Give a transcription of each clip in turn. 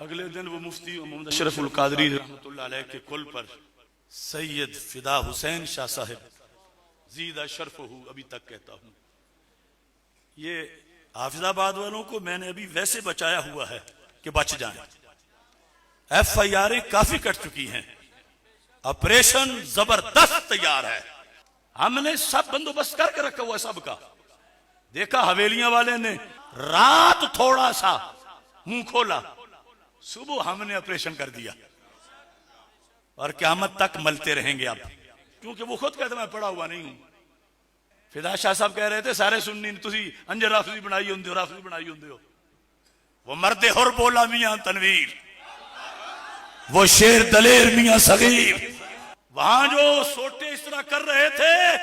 अगले दिन वो मुफ्ती मोहम्मद अशरफुल कादरी रहमतुल्लाह अलैह के कुल पर सैयद फिदा हुसैन शाह साहब जीदा शर्फ हूँ, अभी तक कहता हूँ। ये हाफिजाबाद वालों को मैंने अभी वैसे बचाया हुआ है कि बच जाएं। FIR काफी कट चुकी हैं, ऑपरेशन जबरदस्त तैयार है। हमने सब बंदोबस्त करके रखा हुआ सबका। देखा हवेलियां वाले ने रात थोड़ा सा मुंह खोला, सुबह हमने ऑपरेशन कर दिया और क़यामत तक मलते रहेंगे अब, क्योंकि वो खुद कहते मैं पढ़ा हुआ नहीं हूं। फिदा शाह साहब कह रहे थे सारे सुन्नी तुसी अंजर राफजी बनाई होंदे हो, राफजी बनाई होंदे हो। वो मर्दे हुर बोला मियां तनवीर, वो शेर दलेर मियां सगीर। वहां जो सोटे इस तरह कर रहे थे,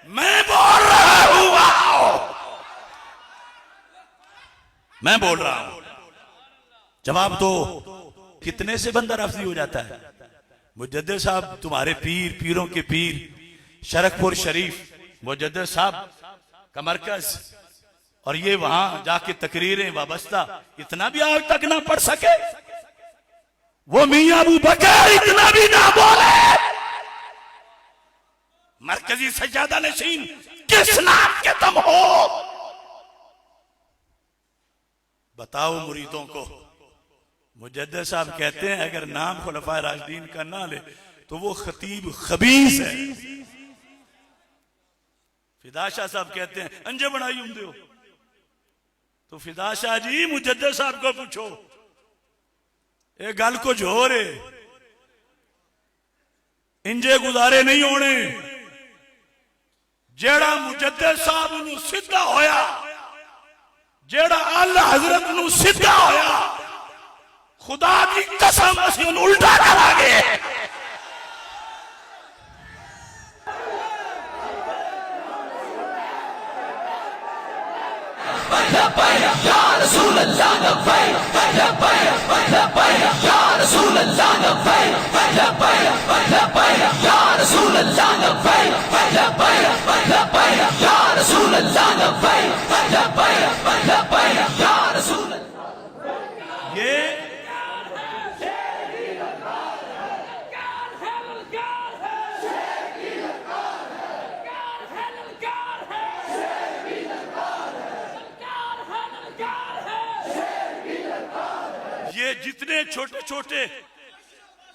मैं बोल रहा हूं, मैं बोल रहा हूं। जवाब दो, कितने से बंदा राफजी हो जाता है? मुजद्दिद साहब तुम्हारे पीर, पीरों के पीर शरकपुर शरीफ मुजद्दिद साहब का मरकज, और ये वहां जाके तकरीरें वाबस्ता, इतना भी आज तक ना पढ़ सके। वो मियां अबू बकर इतना भी ना बोले। मरकजी सज्जादा नशीन किस नाम के तुम हो? बताओ मुरीदों को। मुजद्दिद साहब कहते हैं अगर नाम खुलफाए राशिदीन का ना ले तो वो खतीब खबीस है। फिदा शाह साहब कहते हैं अंजे बनाई होंदे हो, तो फिदा शाह जी मुजद्दिद साहब को पूछो, ये गल कुछ हो रे, इंजे गुजारे नहीं होने। जेड़ा मुजद्दिद साहब नू सीधा होया, जेड़ा आला हजरत नू सीधा होया, खुदा की कसम असीं उन्हें उल्टा करांगे। या रसूल अल्लाह लब्बैक, लब्बैक लब्बैक या रसूल अल्लाह लब्बैक, लब्बैक लब्बैक या रसूल अल्लाह लब्बैक, लब्बैक लब्बैक या रसूल अल्लाह लब्बैक, लब्बैक लब्बैक या रसूल। ये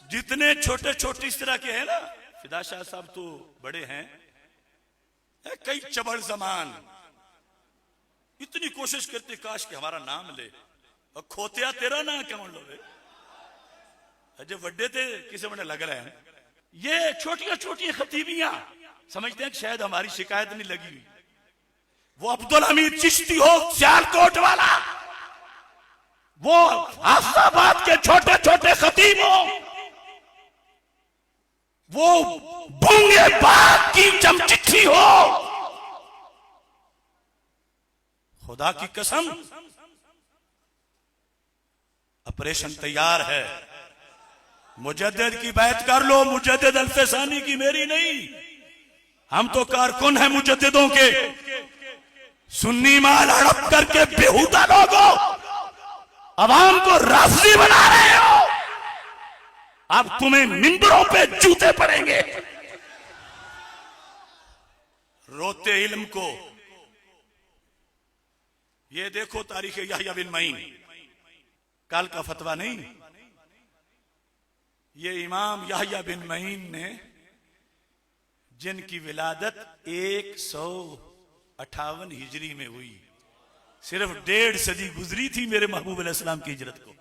जितने छोटे छोटे इस तरह के हैं ना, फिदा शाह साहब तो बड़े हैं, कई चबड़ जमान इतनी कोशिश करते काश कि हमारा नाम ले, और खोतिया तेरा ना क्यों लोगे, अजय वड्डे थे किसी बने लग रहे हैं। ये छोटियां छोटियां खतीबियां समझते हैं कि शायद हमारी शिकायत नहीं लगी हुई। वो अब्दुल हमीद चिश्ती हो सियालकोट वाला, वो हाफिजाबाद के छोटे छोटे खतीब हो, वो भूंगे बाग की चमचिट्ठी हो, खुदा की कसम ऑपरेशन तैयार है। मुजद्दिद की बैत कर लो, मुजद्दिद अल्फसानी की मेरी नहीं। हम तो कारकुन हैं मुजद्दिदों के। सुन्नी माल हड़प करके बेहुदा लोगों अवाम को राफजी बना रहे हो, अब तुम्हें मिंबरों पे जूते पड़ेंगे। रोते इल्म को। ये देखो तारीख याह्या बिन मईन, कल का फतवा नहीं, ये इमाम याह्या बिन मईन ने, जिनकी विलादत 158 हिजरी में हुई, सिर्फ 1.5 सदी गुजरी थी मेरे महबूब अलैहिस्सलाम की हिजरत को।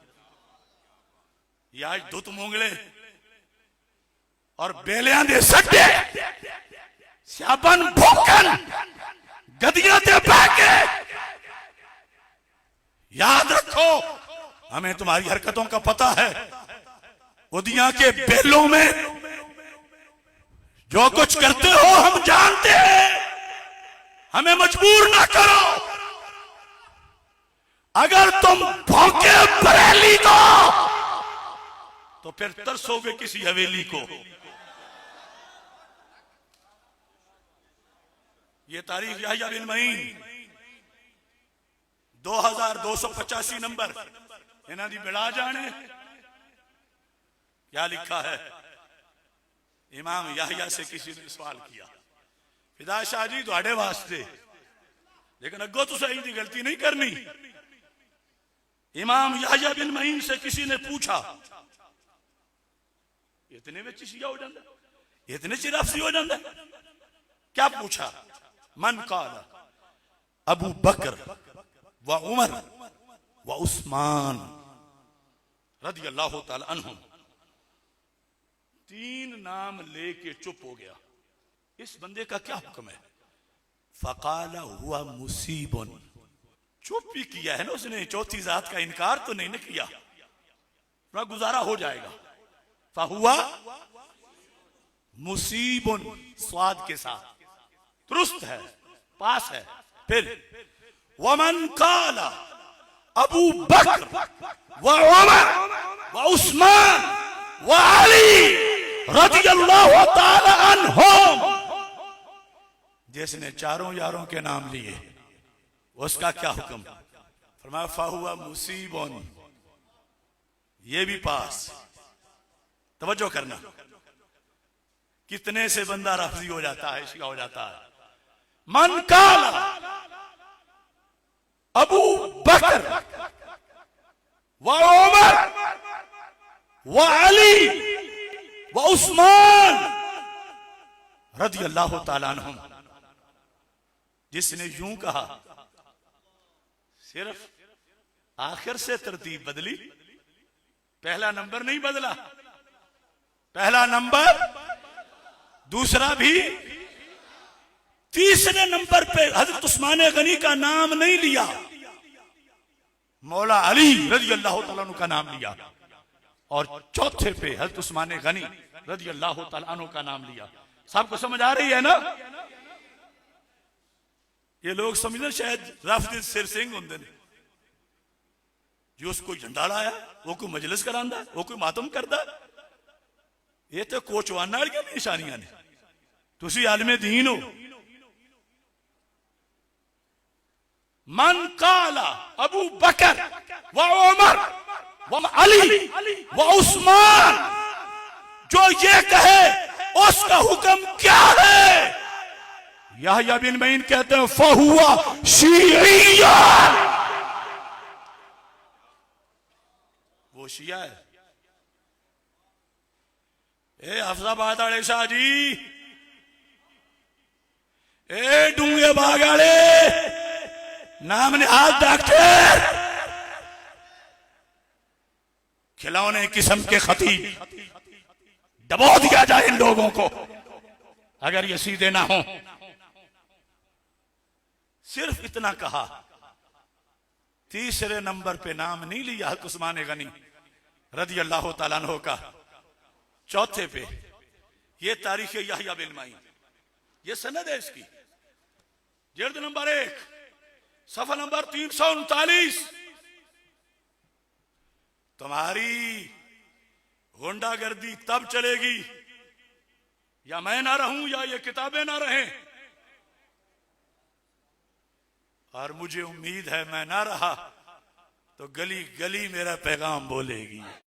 ये आज दुत मोंगले और बेलियां दे सट्टे स्यापन भूकन गदियां दे बैके। याद रखो, हमें तुम्हारी हरकतों का पता है। उदिया के बेलों में जो कुछ करते हो हम जानते हैं, हमें मजबूर ना करो। अगर तुम भौंके बरेली को तो फिर तरसोगे किसी हवेली को। ये तारीख याह्या बिन मईन 2285 नंबर इन्हां दी बिड़ा जाने क्या लिखा है। इमाम याहिया से किसी ने सवाल किया, फिदा शाह जी तुहाडे वास्ते, लेकिन अगो तुसां इंदी गलती नहीं करनी। इमाम याहिया बिन मईन से किसी ने पूछा, इतने में शिया हो जाता, इतने चिराफसी हो जाता, क्या पूछा। मन काला अबू बकर व उमर व उस्मान रदियल्लाहु ताला अन्हुम, तीन नाम लेके चुप हो गया। इस बंदे का क्या हुक्म है। फकाला हुआ मुसीबन, चुप ही किया है ना उसने, चौथी जात का इनकार तो नहीं न किया, ना गुजारा हो जाएगा। फहुआ मुसीबन, स्वाद के साथ, दुरुस्त है, पास है। फिर वमन काला अबू बकर व उमर व उस्मान व अली रदियल्लाहु ताला अन्हुम, जिसने चारों यारों के नाम लिए उसका क्या हुक्म। फरमाया फहुआ मुसीबन, ये भी पास। तवज्जो करना, कितने से बंदा रफजी हो जाता है, शिया हो जाता है। मन काला अबू बकर व उमर व अली व उस्मान रदियल्लाहु ताला अन्हुम, जिसने यूं कहा, सिर्फ आखिर से तरतीब बदली, पहला नंबर नहीं बदला। पहला नंबर, दूसरा भी, तीसरे नंबर पे हजरत उस्मान गनी का नाम नहीं लिया, मौला अली रज़ियल्लाहु ताला अन्हु का नाम लिया, और चौथे पे हजरत उस्मान गनी रज़ियल्लाहु ताला अन्हु का नाम लिया। सबको समझ आ रही है ना। ये लोग समझना शायद राफिद सिर सिंह होंगे ने, जो उसको झंडा लाया, वो कोई मजलिस करांदा, वो कोई मातम करदा, ये तो कोचवाना वाली निशानियां ने। तुसी आलिमे दीन हो। मन काला अबू बकर व उमर व अली व उस्मान, जो ये कहे उसका हुक्म क्या है। याह्या बिन मईन कहते हैं फहुआ शिय्या, वो शिया है। ए हफ्जाबाद वाले शाह जी, ए डूंगे बाग वाले, नाम निहाल डॉक्टर, खिलौने किस्म के खतीब, दबा दिया जाए इन लोगों को अगर ये सीधे ना हो। सिर्फ इतना कहा, तीसरे नंबर पे नाम नहीं लिया हज़रत उस्मान गनी रज़ियल्लाहु ताला अन्हु का, चौथे पे ये तारीख याह्या बिन मईन, ये सनद है इसकी, जिल्द नंबर 1 सफा नंबर 339। तुम्हारी गुंडागर्दी तब चलेगी या मैं ना रहूं या ये किताबें ना रहें, और मुझे उम्मीद है मैं ना रहा तो गली गली मेरा पैगाम बोलेगी।